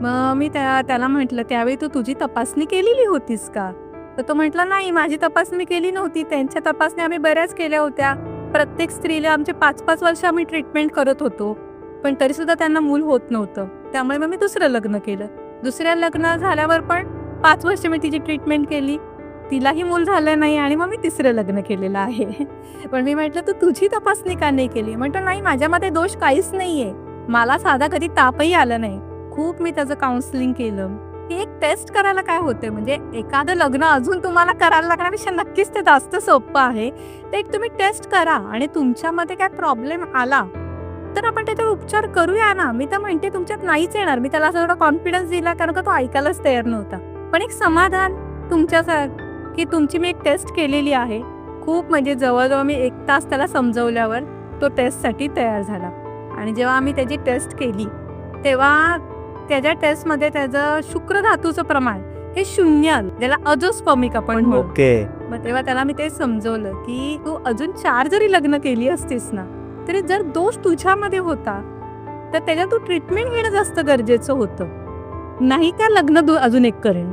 मग मी त्याला म्हटलं, "त्यावेळी तू तुझी तपासणी केलेली होतीस का?" तर तो म्हटला, "नाही, माझी तपासणी केली नव्हती. त्यांच्या तपासण्या आम्ही बऱ्याच केल्या होत्या. प्रत्येक स्त्रीला आमचे 5-5 वर्ष आम्ही ट्रीटमेंट करत होतो. पण तरीसुद्धा त्यांना मूल होत नव्हतं. त्यामुळे मग मी दुसरं लग्न केलं. दुसऱ्या लग्न झाल्यावर पण 5 वर्ष मी तिची ट्रीटमेंट केली. तिलाही मूल झालं नाही आणि मग मी तिसरं लग्न केलेलं आहे." पण मी म्हटलं, "तू तुझी तपासणी का नाही केली?" म्हणतो, "नाही, माझ्यामध्ये दोष काहीच नाहीये. मला साधा कधी तापही आला नाही." खूप मी त्याचं काउन्सिलिंग केलं. ही एक टेस्ट करायला काय होते, म्हणजे एखादं लग्न अजून तुम्हाला करायला लागण्यापेक्षा नक्कीच ते जास्त सोपं आहे. ते एक तुम्ही टेस्ट करा आणि तुमच्यामध्ये काय प्रॉब्लेम आला तर आपण त्याच्यावर उपचार करूया ना. मी तर म्हणते तुमच्यात नाहीच येणार. मी त्याला असा थोडा कॉन्फिडन्स दिला कारण का तो ऐकायलाच तयार नव्हता. पण एक समाधान की तुमची मी एक टेस्ट केलेली आहे. खूप म्हणजे जवळजवळ मी 1 तास त्याला समजवल्यावर तो टेस्टसाठी तयार झाला. आणि जेव्हा आम्ही त्याची टेस्ट केली तेव्हा त्याच्या टेस्टमध्ये त्याचं शुक्र धातूचं प्रमाण हे 0 आलं, ज्याला अजोस्पर्मिक आपण म्हणतो. ओके. मग तेव्हा त्याला मी ते समजवलं की तू अजून 4 जरी लग्न केली असतीस ना, तरी जर दोष तुझ्यामध्ये होता तर त्याच्या तू ट्रीटमेंट घेणं जास्त गरजेचं होतं, नाही का लग्न अजून एक करेन.